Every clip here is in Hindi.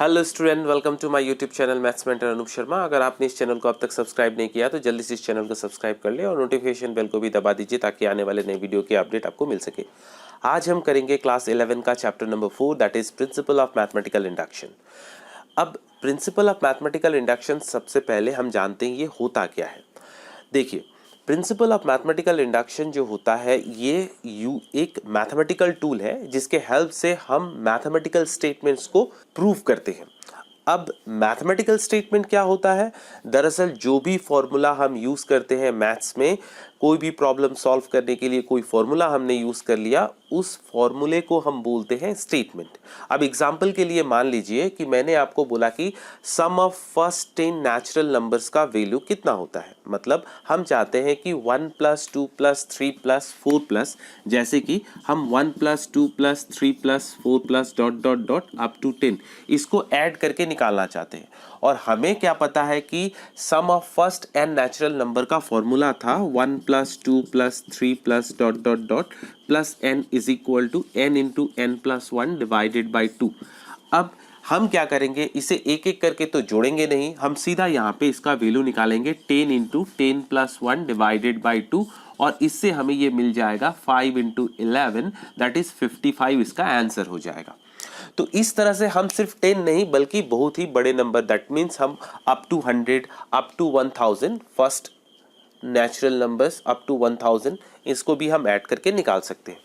Hello student, welcome to my YouTube channel maths mentor Anoop Sharma. अगर आपने इस चैनल को अब तक सब्सक्राइब नहीं किया तो जल्दी से इस चैनल को सब्सक्राइब कर ले और नोटिफिकेशन बेल को भी दबा दीजिए ताकि आने वाले नए वीडियो की अपडेट आपको मिल सके। आज हम करेंगे क्लास 11 का chapter number 4, that is principal of mathematical induction. अब प्रिंसिपल ऑफ मैथमेटिकल इंडक्शन सबसे पहले हम जानते हैं ये होता क्या है। देखिए, प्रिंसिपल ऑफ मैथमेटिकल इंडक्शन जो होता है ये एक मैथमेटिकल टूल है जिसके हेल्प से हम मैथमेटिकल स्टेटमेंट्स को प्रूव करते हैं। अब मैथमेटिकल स्टेटमेंट क्या होता है? दरअसल जो भी फॉर्मूला हम यूज करते हैं मैथ्स में, कोई भी प्रॉब्लम सॉल्व करने के लिए कोई फॉर्मूला हमने यूज कर लिया, उस फॉर्मूले को हम बोलते हैं स्टेटमेंट। अब एग्जांपल के लिए मान लीजिए कि मैंने आपको बोला कि sum of first 10 natural numbers का वैल्यू कितना होता है। मतलब हम चाहते हैं कि 1 + 2 + 3 + 4 जैसे कि हम 1 + 2 + 3 + 4 .. अप टू 10 इसको ऐड करके निकालना चाहते हैं। और हमें क्या पता है कि sum of first n natural number का फॉर्मूला था 1 + 2 + 3 + n is equal to n into n + 1 divided by 2। अब हम क्या करेंगे, इसे एक एक करके तो जोड़ेंगे नहीं, हम सीधा यहाँ पे इसका वैल्यू निकालेंगे 10 इंटू 10 + 1 डिवाइडेड बाई 2 और इससे हमें ये मिल जाएगा 5 इंटू 11 दैट इज 55 इसका आंसर हो जाएगा। तो इस तरह से हम सिर्फ 10 नहीं बल्कि बहुत ही बड़े नंबर, दैट मीन्स हम up to 100 up to 1000 first natural numbers up to 1000 इसको भी हम ऐड करके निकाल सकते हैं।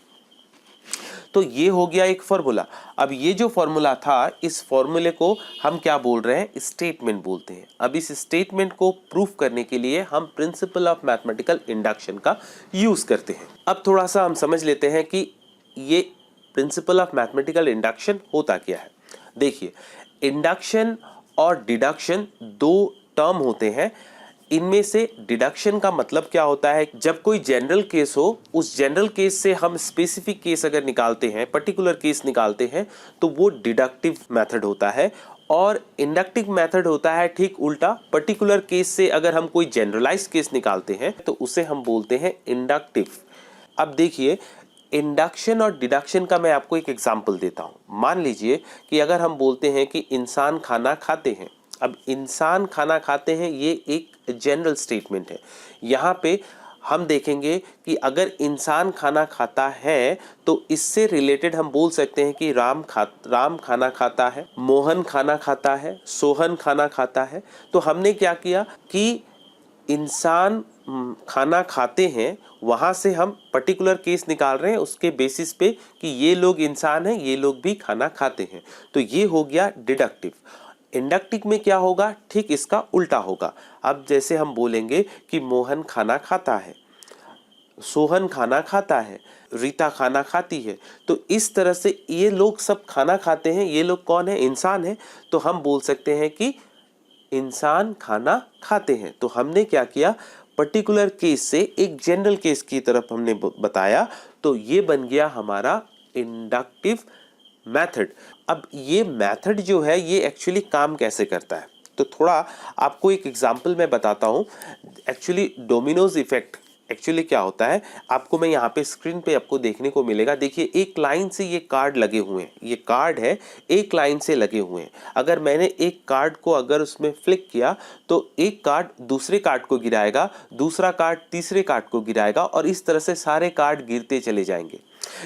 तो ये हो गया एक फॉर्मूला। अब ये जो फॉर्मूला था, इस फॉर्मूले को हम क्या बोल रहे हैं? स्टेटमेंट बोलते हैं। अब इस स्टेटमेंट को प्रूफ करने के लिए हम प्रिंसिपल ऑफ मैथमेटिकल इंडक्शन का यूज करते हैं। अब थोड़ा सा हम समझ लेते हैं कि ये प्रिंसिपल ऑफ मैथमेटिकल इंडक्शन होता क्या है। देखिए, इंडक्शन और डिडक्शन दो टर्म होते हैं। इनमें से डिडक्शन का मतलब क्या होता है? जब कोई जनरल केस हो, उस जनरल केस से हम स्पेसिफिक केस अगर निकालते हैं, पर्टिकुलर केस निकालते हैं, तो वो डिडक्टिव मेथड होता है। और इंडक्टिव मेथड होता है ठीक उल्टा, पर्टिकुलर केस से अगर हम कोई जनरलाइज केस निकालते हैं तो उसे हम बोलते हैं इंडक्टिव। अब देखिए, इंडक्शन और डिडक्शन का मैं आपको एक एग्जांपल देता हूं। मान लीजिए कि अगर हम बोलते हैं कि इंसान खाना खाते हैं। अब इंसान खाना खाते हैं ये एक जनरल स्टेटमेंट है। यहाँ पे हम देखेंगे कि अगर इंसान खाना खाता है तो इससे रिलेटेड हम बोल सकते हैं कि राम खाना खाता है, मोहन खाना खाता है, सोहन खाना खाता है। तो हमने क्या किया कि इंसान खाना खाते हैं, वहां से हम पर्टिकुलर केस निकाल रहे हैं उसके बेसिस पे कि ये लोग इंसान हैं, ये लोग भी खाना खाते हैं। तो ये हो गया डिडक्टिव। इंडक्टिव में क्या होगा? ठीक इसका उल्टा होगा। अब जैसे हम बोलेंगे कि मोहन खाना खाता है, सोहन खाना खाता है, रीता खाना खाती है, तो इस तरह से ये लोग सब खाना खाते हैं। ये लोग कौन है? इंसान है। तो हम बोल सकते हैं कि इंसान खाना खाते हैं। तो हमने क्या किया, पर्टिकुलर केस से एक जनरल केस की तरफ हमने बताया। तो ये बन गया हमारा इंडक्टिव मेथड। अब ये मेथड जो है ये एक्चुअली काम कैसे करता है, तो थोड़ा आपको एक एग्जांपल मैं बताता हूँ। एक्चुअली डोमिनोज इफेक्ट एक्चुअली क्या होता है, आपको मैं यहाँ पे स्क्रीन पे आपको देखने को मिलेगा। देखिए, एक लाइन से ये कार्ड लगे हुए हैं, ये कार्ड है, एक लाइन से लगे हुए हैं। अगर मैंने एक कार्ड को अगर उसमें फ्लिक किया तो एक कार्ड दूसरे कार्ड को गिराएगा, दूसरा कार्ड तीसरे कार्ड को गिराएगा और इस तरह से सारे कार्ड गिरते चले जाएंगे।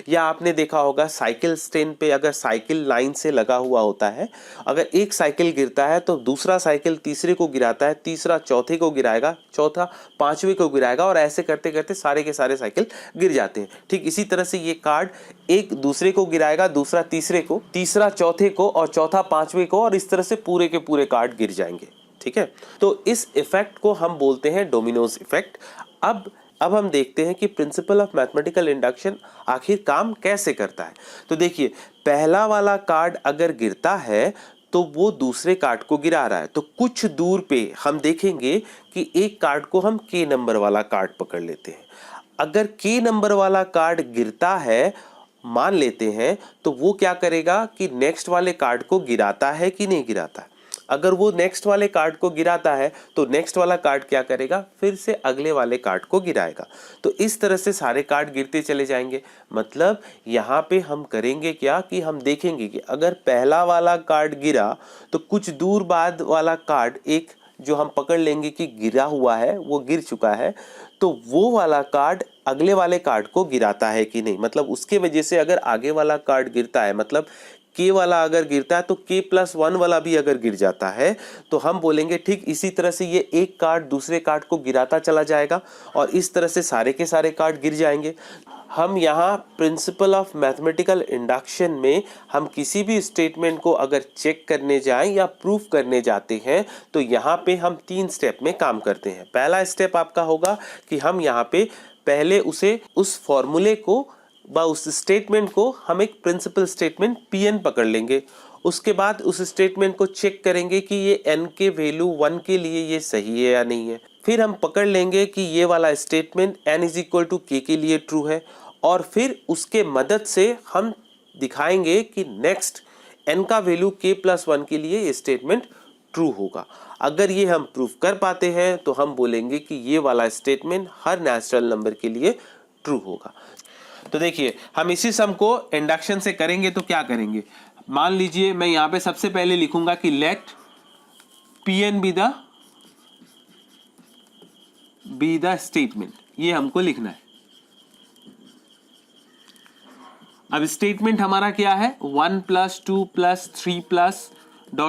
या आपने देखा होगा साइकिल स्टैंड पे अगर साइकिल लाइन से लगा हुआ होता है, अगर एक साइकिल गिरता है तो दूसरा साइकिल तीसरे को गिराता है, तीसरा चौथे को गिराएगा, चौथा पांचवें को गिराएगा और ऐसे करते करते सारे के सारे साइकिल गिर जाते हैं। ठीक इसी तरह से ये कार्ड एक दूसरे को गिराएगा, दूसरा तीसरे को, तीसरा चौथे को और चौथा पांचवें को, और इस तरह से पूरे के पूरे कार्ड गिर जाएंगे। ठीक है, तो इस इफेक्ट को हम बोलते हैं डोमिनोज इफेक्ट। अब हम देखते हैं कि प्रिंसिपल ऑफ मैथमेटिकल इंडक्शन आखिर काम कैसे करता है। तो देखिए, पहला वाला कार्ड अगर गिरता है तो वो दूसरे कार्ड को गिरा रहा है। तो कुछ दूर पे हम देखेंगे कि एक कार्ड को हम के नंबर वाला कार्ड पकड़ लेते हैं। अगर के नंबर वाला कार्ड गिरता है मान लेते हैं, तो वो क्या करेगा कि नेक्स्ट वाले कार्ड को गिराता है कि नहीं गिराता है। अगर वो नेक्स्ट वाले कार्ड को गिराता है तो नेक्स्ट वाला कार्ड क्या करेगा, फिर से अगले वाले कार्ड को गिराएगा। तो इस तरह से सारे कार्ड गिरते चले जाएंगे। मतलब यहाँ पे हम करेंगे क्या कि हम देखेंगे कि अगर पहला वाला कार्ड गिरा तो कुछ दूर बाद वाला कार्ड एक जो हम पकड़ लेंगे कि गिरा हुआ है, वो गिर चुका है, तो वो वाला कार्ड अगले वाले कार्ड को गिराता है कि नहीं। मतलब उसके वजह से अगर आगे वाला कार्ड गिरता है, मतलब के वाला अगर गिरता है तो K+1 वाला भी अगर गिर जाता है तो हम बोलेंगे ठीक इसी तरह से ये एक कार्ड दूसरे कार्ड को गिराता चला जाएगा और इस तरह से सारे के सारे कार्ड गिर जाएंगे। हम यहाँ प्रिंसिपल ऑफ मैथमेटिकल इंडक्शन में हम किसी भी स्टेटमेंट को अगर चेक करने जाएं या प्रूफ करने जाते हैं तो यहाँ पे हम 3 स्टेप में काम करते हैं। पहला स्टेप आपका होगा कि हम यहाँ पे पहले उस फॉर्मूले को व उस स्टेटमेंट को हम एक प्रिंसिपल स्टेटमेंट Pn पकड़ लेंगे। उसके बाद उस स्टेटमेंट को चेक करेंगे कि ये n के वैल्यू 1 के लिए ये सही है या नहीं है। फिर हम पकड़ लेंगे कि ये वाला स्टेटमेंट n = k के लिए ट्रू है और फिर उसके मदद से हम दिखाएंगे कि नेक्स्ट n का वैल्यू K+1 के लिए ये स्टेटमेंट ट्रू होगा। अगर ये हम प्रूफ कर पाते हैं तो हम बोलेंगे कि ये वाला स्टेटमेंट हर नेचुरल नंबर के लिए ट्रू होगा। तो देखिए हम इसी सम को इंडक्शन से करेंगे तो क्या करेंगे, मान लीजिए मैं यहाँ पे सबसे पहले लिखूंगा कि let Pn be the statement, ये हमको लिखना है। अब स्टेटमेंट हमारा क्या है, 1 + 2 + 3 + ... n =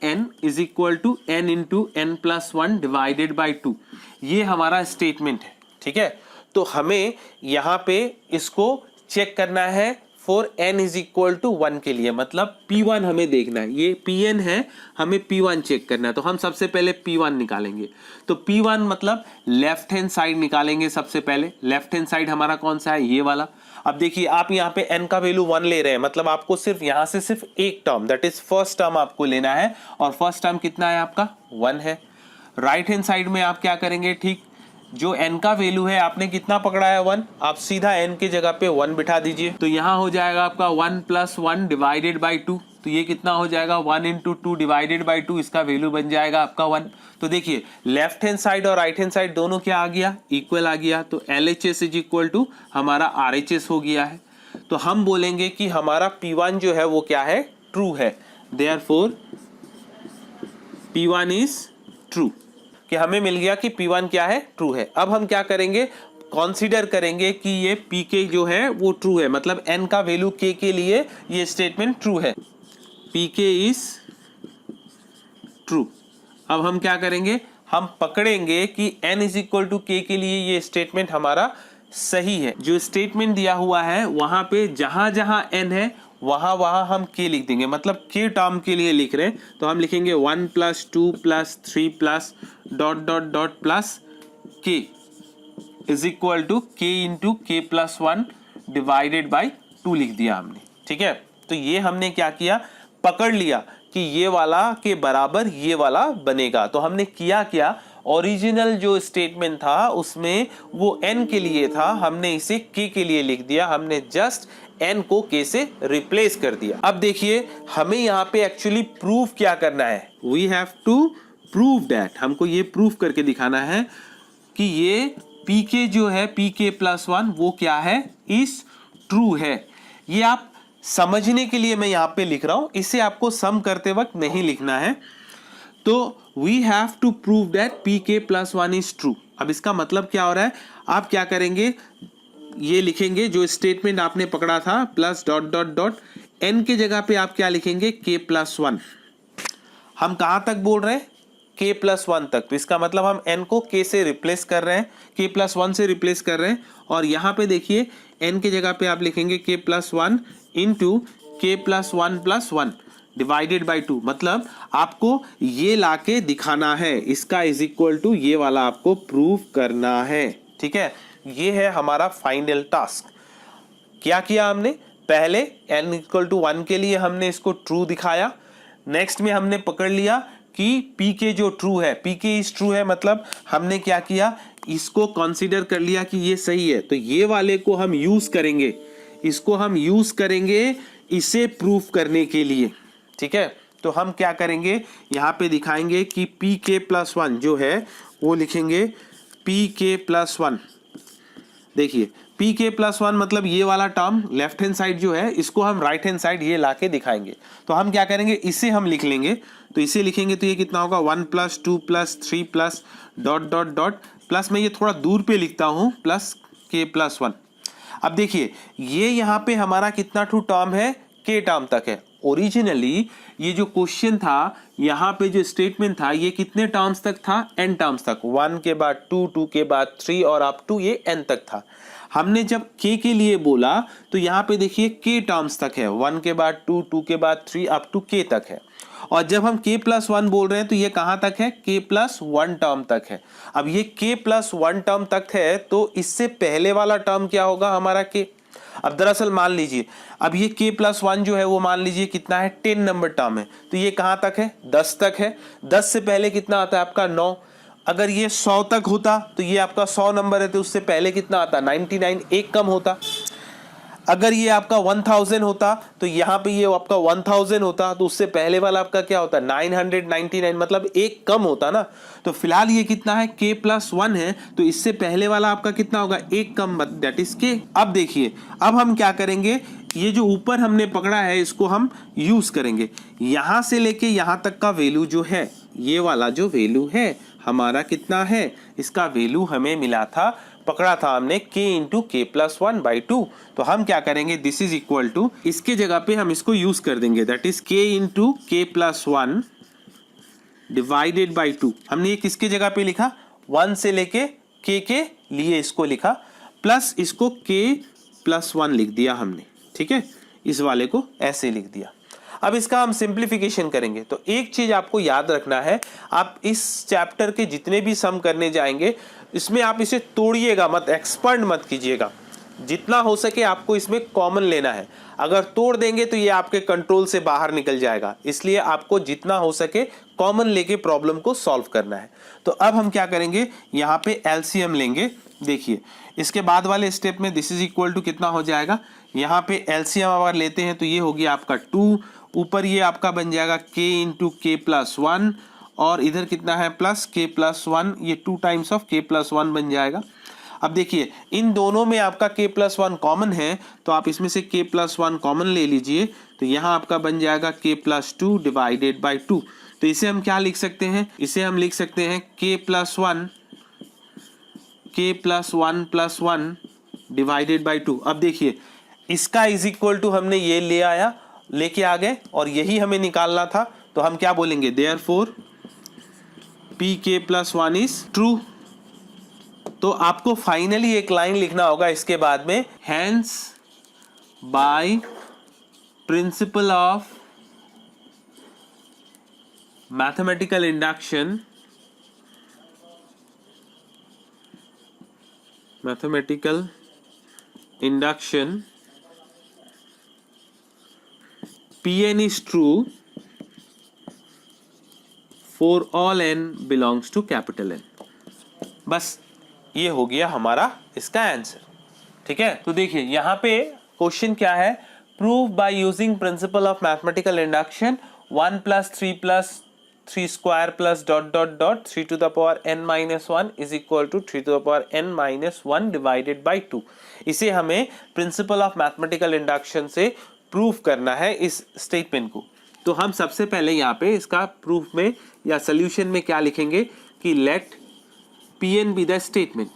n × n+1 / 2। ये हमारा स्टेटमेंट है, ठीक है। तो हमें यहाँ पे इसको चेक करना है फॉर n = 1 के लिए, मतलब P1 हमें देखना है। ये Pn है, हमें P1 चेक करना है। तो हम सबसे पहले P1 निकालेंगे। तो P1 मतलब लेफ्ट हैंड साइड निकालेंगे सबसे पहले। लेफ्ट हैंड साइड हमारा कौन सा है, ये वाला। अब देखिए आप यहाँ पे n का वैल्यू 1 ले रहे हैं, मतलब आपको सिर्फ यहाँ से सिर्फ एक term that is first term आपको लेना है और फर्स्ट टर्म कितना है आपका, 1 है। राइट हैंड साइड में आप क्या करेंगे, ठीक जो n का वैल्यू है आपने कितना पकड़ा है, 1, आप सीधा n की जगह पे 1 बिठा दीजिए। तो यहाँ हो जाएगा आपका 1 + 1 / 2। तो ये कितना हो जाएगा, 1 × 2 / 2, इसका वैल्यू बन जाएगा आपका 1। तो देखिए लेफ्ट हैंड साइड और राइट हैंड साइड दोनों क्या आ गया, इक्वल आ गया। तो LHS = हमारा RHS हो गया है। तो हम बोलेंगे कि हमारा P1 जो है वो क्या है, ट्रू है। देयरफॉर P1 इज ट्रू, कि हमें मिल गया कि P1 क्या है, ट्रू है। अब हम क्या करेंगे, कंसीडर करेंगे कि ये Pk जो है वो ट्रू है, मतलब n का वैल्यू k के लिए ये स्टेटमेंट ट्रू है। Pk is true. अब हम क्या करेंगे, हम पकड़ेंगे कि n = k के लिए ये स्टेटमेंट हमारा सही है। जो स्टेटमेंट दिया हुआ है वहां पे जहां जहां n है वहां हम k लिख देंगे, मतलब k टर्म के लिए लिख रहे हैं तो हम लिखेंगे 1 + 2 + 3 +... k = k × K+1 / 2 लिख दिया हमने, ठीक है। तो ये हमने क्या किया, पकड़ लिया कि ये वाला के बराबर ये वाला बनेगा। तो हमने किया क्या, ओरिजिनल जो स्टेटमेंट था उसमें वो n के लिए था, हमने इसे k के लिए लिख दिया। हमने जस्ट n को k से रिप्लेस कर दिया। अब देखिए हमें यहाँ पे एक्चुअली प्रूफ क्या करना है, we have to prove that, हमको ये प्रूफ करके दिखाना है कि ये Pk जो है Pk+1 वो क्या है, इस ट्रू है। ये आप समझने के लिए मैं यहाँ पे लिख रहा हूं, इसे आपको सम करते वक्त नहीं लिखना है। तो we have to prove that Pk+1 is true. अब इसका मतलब क्या हो रहा है, आप क्या करेंगे, ये लिखेंगे जो स्टेटमेंट आपने पकड़ा था +... n के जगह पे आप क्या लिखेंगे, K+1। हम कहां तक बोल रहे हैं, K+1 तक। तो इसका मतलब हम n को k से रिप्लेस कर रहे हैं, K+1 से रिप्लेस कर रहे हैं। और यहाँ पे देखिए n के जगह पे आप लिखेंगे K+1 × K+1 + 1 / 2। मतलब आपको ये लाके दिखाना है, इसका = ये वाला आपको प्रूव करना है, ठीक है। ये है हमारा फाइनल टास्क। क्या किया हमने, पहले n = 1 के लिए हमने इसको ट्रू दिखाया। नेक्स्ट में हमने पकड़ लिया कि Pk जो ट्रू है, Pk इज ट्रू है, मतलब हमने क्या किया, इसको कंसीडर कर लिया कि ये सही है। तो ये वाले को हम यूज करेंगे, इसको हम यूज करेंगे इसे प्रूफ करने के लिए, ठीक है। तो हम क्या करेंगे, यहाँ पे दिखाएंगे कि पी के प्लस वन जो है वो लिखेंगे पी के प्लस वन। देखिए पी के प्लस वन मतलब ये वाला टर्म लेफ्ट हैंड साइड जो है इसको हम राइट हैंड साइड ये लाके दिखाएंगे। तो हम क्या करेंगे, इसे हम लिख लेंगे। तो इसे लिखेंगे तो ये कितना होगा, 1 + 2 + 3 plus dot dot dot plus, मैं ये थोड़ा दूर पे लिखता हूँ, प्लस के प्लस वन। अब देखिए ये यहाँ पे हमारा कितना टू टर्म है, के टर्म तक है। ओरिजिनली ये जो क्वेश्चन था, यहाँ पे जो स्टेटमेंट था, ये कितने टर्म्स तक था, n टर्म्स तक, 1 के बाद 2, 2 के बाद 3 और अप टू ये n तक था। हमने जब k के लिए बोला तो यहाँ पे देखिए k टर्म्स तक है, 1 के बाद 2, 2 के बाद 3 अप टू k तक है। और जब हम k + 1 बोल रहे हैं तो ये कहाँ तक है, k + 1 टर्म तक है। अब ये k + 1 टर्म तक है तो इससे पहले वाला टर्म क्या होगा हमारा k। अब दरअसल मान लीजिए अब ये k + 1 जो है वो मान लीजिए कितना है, 10 नंबर टर्म है, तो ये कहाँ तक है, 10 तक है। 10 से पहले कितना आता है आपका 9। अगर ये 100 तक होता तो ये आपका 100 नंबर है, तो उससे पहले कितना आता, 99, एक कम होता। अगर ये आपका 1000 होता तो यहाँ पे ये आपका 1000 होता, तो उससे पहले वाला आपका क्या होता, 999, मतलब एक कम होता ना। तो फिलहाल ये कितना है, k + 1 है, तो इससे पहले वाला आपका कितना होगा, एक कम, दैट इज k। अब देखिए अब हम क्या करेंगे, ये जो ऊपर हमने पकड़ा है इसको हम यूज करेंगे। यहां से लेके यहां तक का वैल्यू जो है, ये वाला जो वैल्यू है हमारा कितना है, इसका वैल्यू हमें मिला था, पकड़ा था हमने k × k + 1/2। तो हम क्या करेंगे, दिस इज इक्वल टू, इसके जगह पे हम इसको यूज कर देंगे, that is k × k + 1 divided by 2। हमने ये किसके जगह पे लिखा, 1 से लेके k के लिए इसको लिखा, प्लस इसको k + 1 लिख दिया हमने, ठीक है, इस वाले को ऐसे लिख दिया। अब इसका हम सिंप्लीफिकेशन करेंगे। तो एक चीज आपको याद रखना है, आप इस चैप्टर के जितने भी सम करने जाएंगे इसमें आप इसे तोड़िएगा मत, एक्सपर्ट मत कीजिएगा। जितना हो सके आपको इसमें कॉमन लेना है। अगर तोड़ देंगे तो ये आपके कंट्रोल से बाहर निकल जाएगा, इसलिए आपको जितना हो सके कॉमन लेके प्रॉब्लम को सॉल्व करना है। तो अब हम क्या करेंगे, यहाँ पे एलसीएम लेंगे। देखिए इसके बाद वाले स्टेप में दिस इज इक्वल टू कितना हो जाएगा, यहाँ पे एलसीएम अगर लेते हैं तो ये हो गया आपका 2, ऊपर ये आपका बन जाएगा k × k + 1 और इधर कितना है, प्लस k + 1, ये 2 टाइम्स ऑफ k + 1 बन जाएगा। अब देखिए इन दोनों में आपका k + 1 कॉमन है, तो आप इसमें से k + 1 कॉमन ले लीजिए, तो यहाँ आपका बन जाएगा k + 2 डिवाइडेड बाई 2। तो इसे हम क्या लिख सकते हैं, इसे हम लिख सकते हैं k + 1 + 1 डिवाइडेड बाई 2। अब देखिए इसका इज इक्वल टू हमने ये लेके आ गए और यही हमें निकालना था। तो हम क्या बोलेंगे, देयरफॉर pk + 1 इज ट्रू। तो आपको फाइनली एक लाइन लिखना होगा इसके बाद में, hence by principle of mathematical induction, Pn is true for all n belongs to capital N। बस ये हो गया हमारा इसका आंसर, ठीक है। तो देखिए यहाँ पे क्वेश्चन क्या है, prove by using principle of mathematical induction 1 + 3 + 3 square plus dot dot dot 3 to the power n - 1 is equal to 3 to the power n - 1 divided by 2। इसे हमें प्रिंसिपल ऑफ मैथमेटिकल इंडक्शन से प्रूफ करना है इस स्टेटमेंट को। तो हम सबसे पहले यहाँ पे इसका प्रूफ में या सोल्यूशन में क्या लिखेंगे कि let Pn be the statement.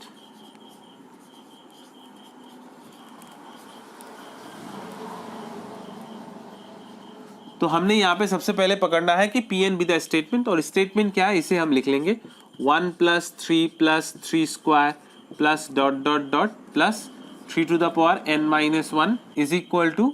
तो हमने यहाँ पे सबसे पहले पकड़ना है कि Pn बी द स्टेटमेंट, और स्टेटमेंट क्या है इसे हम लिख लेंगे 1 + 3 + 3 square plus dot dot dot plus 3 to the power n - 1 is equal to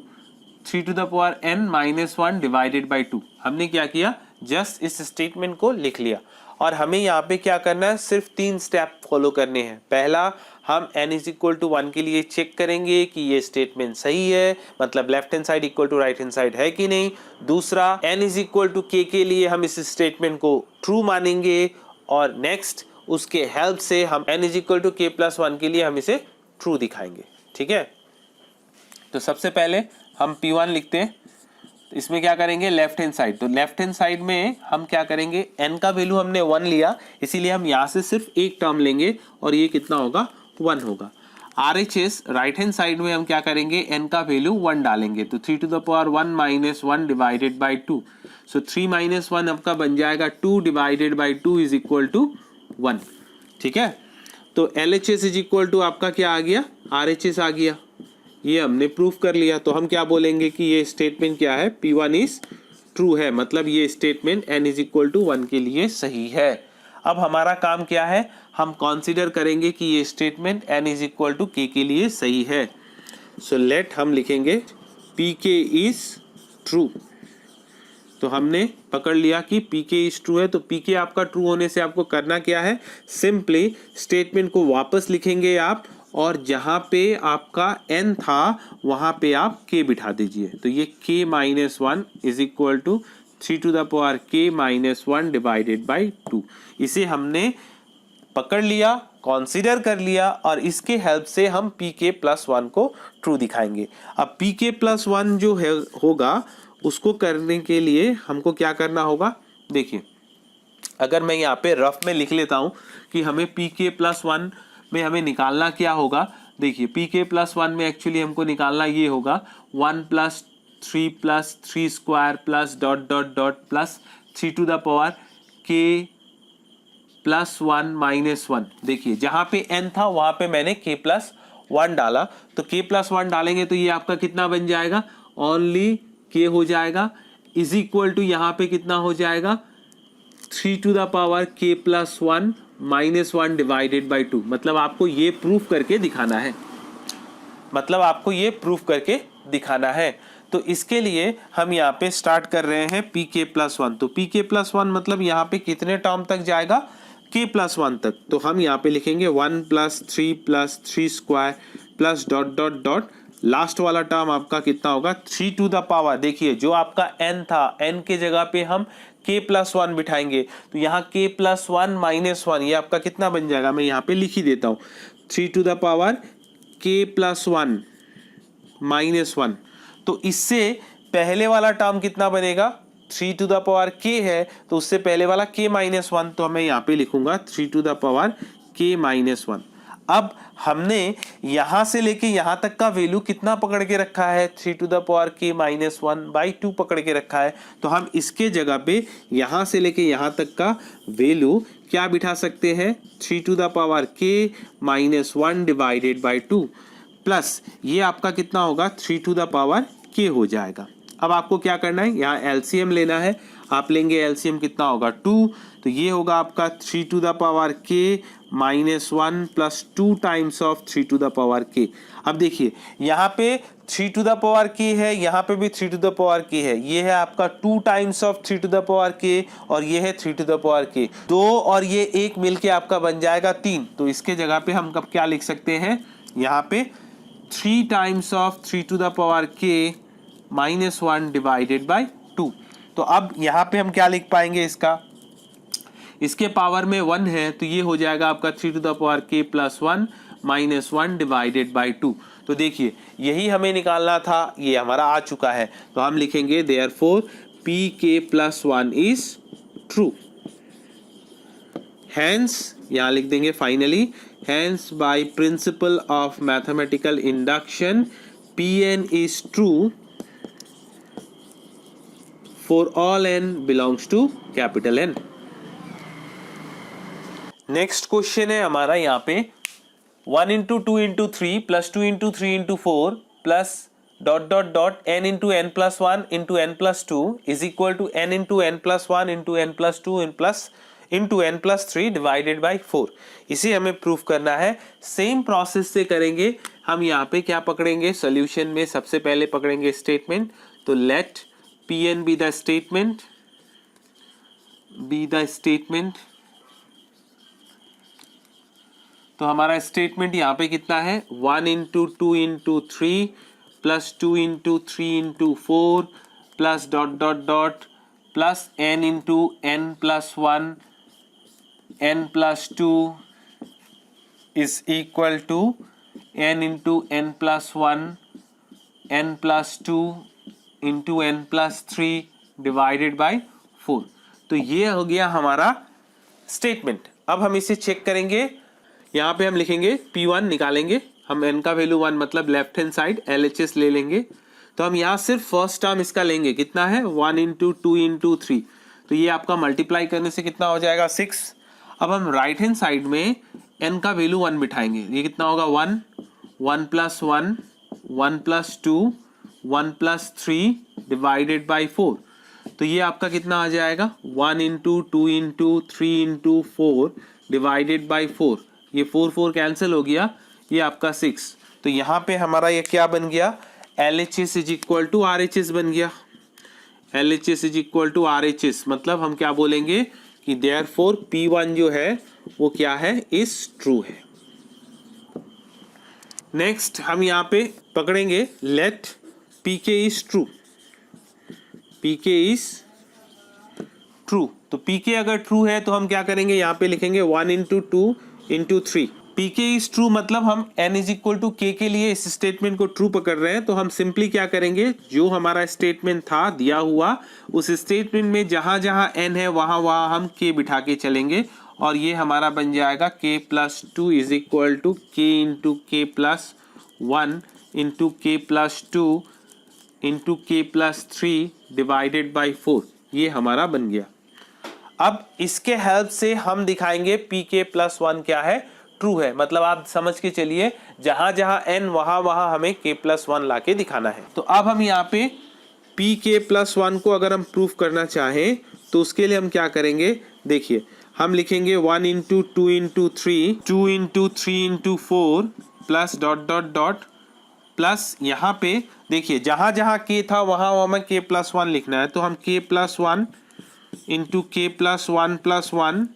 3 to the power n - 1 divided by 2। हमने क्या किया, जस्ट इस स्टेटमेंट को लिख लिया। और हमें यहाँ पे क्या करना है, सिर्फ 3 स्टेप फॉलो करने हैं। पहला, हम n = 1 के लिए चेक करेंगे कि ये स्टेटमेंट सही है, मतलब left hand side equal to right hand side है कि नहीं। दूसरा, n = k के लिए हम इस स्टेटमेंट को ट्रू मानेंगे, और नेक्स्ट उसके हेल्प से हम n = k + 1 के लिए हम इसे ट्रू दिखाएंगे, ठीक है। तो सबसे पहले हम P1 लिखते हैं। इसमें क्या करेंगे, लेफ्ट हैंड साइड। तो लेफ्ट हैंड साइड में हम क्या करेंगे, n का वैल्यू हमने 1 लिया, इसीलिए हम यहाँ से सिर्फ एक टर्म लेंगे और ये कितना होगा, 1 होगा। RHS राइट हैंड साइड में हम क्या करेंगे, n का वैल्यू 1 डालेंगे, तो 3 to the power 1 minus 1 divided by 2। So 3 minus 1 आपका बन जाएगा 2 divided by 2 is equal to 1। ठीक है, तो LHS इज इक्वल टू आपका क्या आ गया, RHS आ गया। ये हमने प्रूफ कर लिया। तो हम क्या बोलेंगे कि ये स्टेटमेंट क्या है, P1 इज ट्रू है, मतलब ये statement n is equal to 1 के लिए सही है। अब हमारा काम क्या है, हम कंसीडर करेंगे कि ये statement n is equal to k के लिए सही है। सो लेट हम लिखेंगे Pk इज ट्रू। तो हमने पकड़ लिया कि Pk इज ट्रू है। तो Pk आपका ट्रू होने से आपको करना क्या है, सिंपली स्टेटमेंट को वापस लिखेंगे आप, और जहां पे आपका n था वहां पे आप k बिठा दीजिए। तो ये k minus 1 is equal to 3 to the power k minus 1 divided by 2। इसे हमने पकड़ लिया, कंसीडर कर लिया, और इसके हेल्प से हम pk प्लस 1 को ट्रू दिखाएंगे। अब pk प्लस 1 जो है होगा, उसको करने के लिए हमको क्या करना होगा, देखिए अगर मैं यहाँ पे रफ में लिख लेता हूँ कि हमें pk प्लस 1 में हमें निकालना क्या होगा। देखिए pk प्लस 1 में एक्चुअली हमको निकालना ये होगा 1 plus 3 square plus dot dot dot plus 3 to the power k plus 1 minus 1। देखिए जहां पे n था वहां पे मैंने k प्लस 1 डाला, तो k प्लस 1 डालेंगे तो ये आपका कितना बन जाएगा, ओनली k हो जाएगा, इज इक्वल टू यहाँ पे कितना हो जाएगा, 3 to the power k plus 1 minus 1 divided by 2। मतलब आपको ये प्रूफ करके दिखाना है, मतलब आपको ये प्रूफ करके दिखाना है। तो इसके लिए हम यहाँ पे स्टार्ट कर रहे हैं pk प्लस 1। तो pk प्लस 1 मतलब यहाँ पे कितने टर्म तक जाएगा, k प्लस 1 तक। तो हम यहाँ पे लिखेंगे 1 plus 3 square plus dot dot dot, last वाला टर्म आपका कितना होगा, 3 टू द पावर। देखिए जो आपका n था, n के जगह पे हम k प्लस 1 बिठाएंगे, तो यहाँ k प्लस 1 माइनस 1, ये आपका कितना बन जाएगा, मैं यहाँ पे लिख ही देता हूँ, 3 to the power k plus 1 minus 1। तो इससे पहले वाला टर्म कितना बनेगा, 3 टू द पावर k है, तो उससे पहले वाला k माइनस 1, तो मैं यहाँ पे लिखूंगा 3 to the power k minus 1। अब हमने यहां से लेके यहां तक का वैल्यू कितना पकड़ के रखा है, 3 to the power k minus 1 by 2 पकड़ के रखा है। तो हम इसके जगह पे यहां से लेके यहां तक का वैल्यू क्या बिठा सकते हैं, 3 to the power k minus 1 divided by 2, plus ये आपका कितना होगा, 3 टू द पावर k हो जाएगा। अब आपको क्या करना है, यहाँ एलसीएम लेना है। आप लेंगे एलसीएम कितना होगा, 2, तो ये होगा आपका 3 to the power k minus 1 plus 2 times of 3 to the power k। अब देखिए यहाँ पे 3 टू द पावर k है, यहाँ पे भी 3 टू द पावर k है, ये है आपका 2 times of 3 to the power k, और ये है 3 टू द पावर k। 2 और ये 1 मिलके आपका बन जाएगा 3। तो इसके जगह पे हम कब क्या लिख सकते हैं, यहाँ पे 3 times of 3 to the power k minus 1 divided by 2। तो अब यहाँ पे हम क्या लिख पाएंगे, इसके पावर में 1 है, तो ये हो जाएगा आपका 3 to the power k plus 1 minus 1 divided by 2। तो देखिए यही हमें निकालना था, ये हमारा आ चुका है। तो हम लिखेंगे therefore pk plus 1 is true. Hence यहाँ लिख देंगे finally, hence by principle of mathematical induction pn is true for all n belongs to capital N। Next question है हमारा यहाँ पे 1 into 2 into 3 plus 2 into 3 into 4 plus dot dot dot n into n plus 1 into n plus 2 is equal to n into n plus 1 into n plus 2 into n plus 3 divided by 4। इसे हमें प्रूफ करना है। सेम प्रोसेस से करेंगे। हम यहाँ पे क्या पकड़ेंगे, सोल्यूशन में सबसे पहले पकड़ेंगे स्टेटमेंट। तो late Pn be the statement, तो हमारा स्टेटमेंट यहाँ पे कितना है, 1 into 2 into 3 plus 2 into 3 into 4 plus dot dot dot plus n into n plus 1 n plus 2 is equal to n into n plus 1 n plus 2 into n plus 3 divided by 4। तो ये हो गया हमारा स्टेटमेंट। अब हम इसे चेक करेंगे। यहाँ पे हम लिखेंगे P1 निकालेंगे, हम n का वैल्यू 1 मतलब लेफ्ट हैंड साइड LHS ले लेंगे। तो हम यहाँ सिर्फ फर्स्ट टर्म इसका लेंगे, कितना है 1 इंटू 2 इंटू 3, तो ये आपका मल्टीप्लाई करने से कितना हो जाएगा 6। अब हम राइट हैंड साइड में n का वैल्यू 1 बिठाएंगे, ये कितना होगा 1, 1 plus 1, 1 plus 2, 1 plus 3 divided by 4। तो ये आपका कितना आ जाएगा 1 into 2 into 3 into 4 divided by 4। ये 4 4 कैंसिल हो गया, ये आपका 6। तो यहाँ पे हमारा ये क्या बन गया, LHS is equal to RHS बन गया। LHS is equal to RHS मतलब हम क्या बोलेंगे कि देयरफॉर P1 जो है वो क्या है, इज ट्रू है। नेक्स्ट हम यहाँ पे पकड़ेंगे let PK is true. PK is true, तो PK अगर ट्रू है तो हम क्या करेंगे, यहाँ पे लिखेंगे 1 into 2 into 3। PK is true मतलब हम n is equal to k के लिए इस स्टेटमेंट को ट्रू पकड़ रहे हैं। तो हम सिंपली क्या करेंगे, जो हमारा स्टेटमेंट था दिया हुआ, उस स्टेटमेंट में जहां जहां n है वहां वहां हम k बिठा के चलेंगे, और ये हमारा बन जाएगा k plus 2 is equal to k into k plus 1 into k plus 2 into k plus 3 divided by 4। ये हमारा बन गया। अब इसके हेल्प से हम दिखाएंगे PK प्लस 1 क्या है, ट्रू है। मतलब आप समझ के चलिए जहां जहां n वहां वहां हमें k प्लस 1 ला के दिखाना है। तो अब हम यहाँ पे PK प्लस 1 को अगर हम प्रूफ करना चाहें तो उसके लिए हम क्या करेंगे, देखिए हम लिखेंगे 1 into 2 into 3, 2 into 3 into 4 plus dot dot dot plus, यहाँ पे देखिए जहां जहां k था वहां हमें k प्लस 1 लिखना है। तो हम k plus 1 into k plus 1 plus 1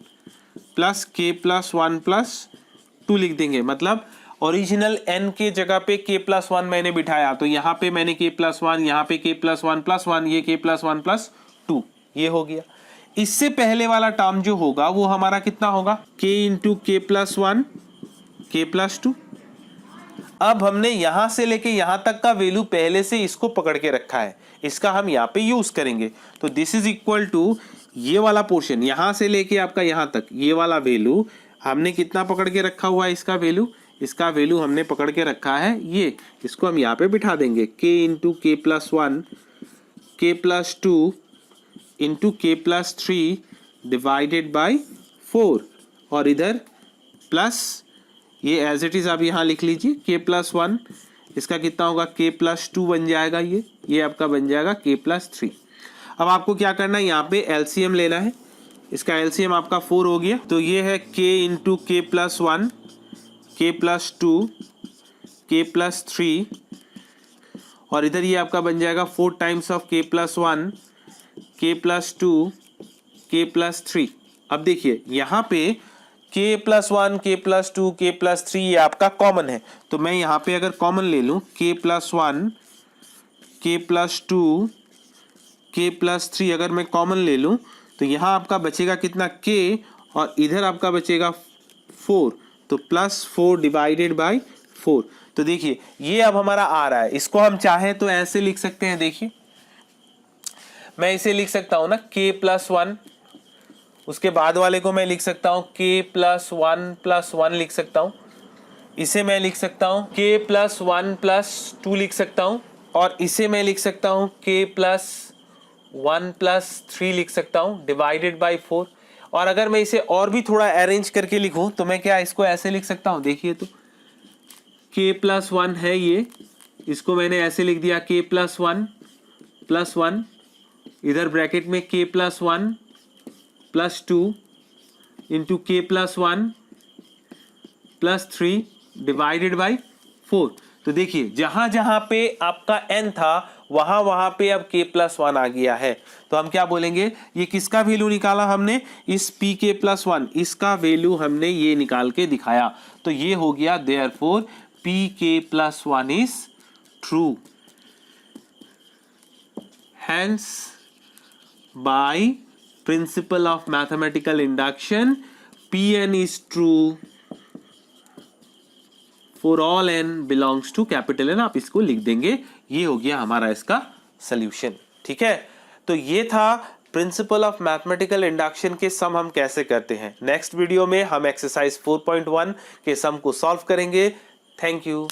plus के प्लस 1 प्लस 2 लिख देंगे। मतलब ओरिजिनल n के जगह पे k प्लस 1 मैंने बिठाया, तो यहाँ पे मैंने k प्लस 1, यहाँ पे k प्लस 1 प्लस 1, ये k प्लस 1 प्लस 2, ये हो गया। इससे पहले वाला टर्म जो होगा वो हमारा कितना होगा, k इंटू के प्लस 1 के प्लस 2। अब हमने यहां से लेके यहां तक का वैल्यू पहले से इसको पकड़ के रखा है, इसका हम यहाँ पे यूज करेंगे। तो दिस इज इक्वल टू ये वाला पोर्शन यहां से लेके आपका यहां तक, ये वाला वैल्यू हमने कितना पकड़ के रखा हुआ है, इसका वैल्यू हमने पकड़ के रखा है ये, इसको हम यहाँ पे बिठा देंगे k इंटू के प्लस 1 के plus 2 into k plus 3 divided by 4, और इधर प्लस ये एज इट इज आप यहाँ लिख लीजिए k प्लस 1, इसका कितना होगा k प्लस 2 बन जाएगा, ये आपका बन जाएगा k प्लस 3। अब आपको क्या करना है, यहाँ पे LCM लेना है, इसका LCM आपका 4 हो गया। तो ये है k इंटू के प्लस 1 के प्लस 2 के प्लस 3, और इधर ये आपका बन जाएगा 4 टाइम्स ऑफ k प्लस 1 के प्लस 2 के प्लस 3। अब देखिए यहाँ पे k प्लस 1 के प्लस 2 के प्लस 3 ये आपका कॉमन है। तो मैं यहाँ पे अगर कॉमन ले लूँ k प्लस 1 के प्लस 2 के प्लस 3, अगर मैं कॉमन ले लूँ तो यहाँ आपका बचेगा कितना k, और इधर आपका बचेगा 4, तो प्लस 4 डिवाइडेड बाई 4। तो देखिए ये अब हमारा आ रहा है, इसको हम चाहें तो ऐसे लिख सकते हैं। देखिए मैं इसे लिख सकता हूँ ना k प्लस 1, उसके बाद वाले को मैं लिख सकता हूँ k प्लस 1 लिख सकता हूँ, इसे मैं लिख सकता हूँ k प्लस 1 प्लस 2 लिख सकता हूँ, और इसे मैं लिख सकता हूँ k प्लस 1 प्लस 3 लिख सकता हूँ डिवाइडेड बाई 4। और अगर मैं इसे और भी थोड़ा अरेंज करके लिखूँ तो मैं क्या इसको ऐसे लिख सकता हूँ, देखिए तो k प्लस 1 है ये, इसको मैंने ऐसे लिख दिया k प्लस 1 प्लस 1, इधर ब्रैकेट में k plus 1 plus 2 into k plus 1 plus 3 divided by 4। तो देखिए जहां जहां पे आपका n था वहां वहां पे अब k प्लस 1 आ गया है। तो हम क्या बोलेंगे, ये किसका वैल्यू निकाला हमने, इस pk प्लस 1, इसका वैल्यू हमने ये निकाल के दिखाया। तो ये हो गया therefore pk plus 1 is true. Hence by principle of mathematical induction Pn is true for all n belongs to capital N। आप इसको लिख देंगे, ये हो गया हमारा इसका सोल्यूशन। ठीक है, तो ये था प्रिंसिपल ऑफ मैथमेटिकल इंडक्शन के सम हम कैसे करते हैं। नेक्स्ट वीडियो में हम एक्सरसाइज 4.1 के सम को सॉल्व करेंगे। Thank you.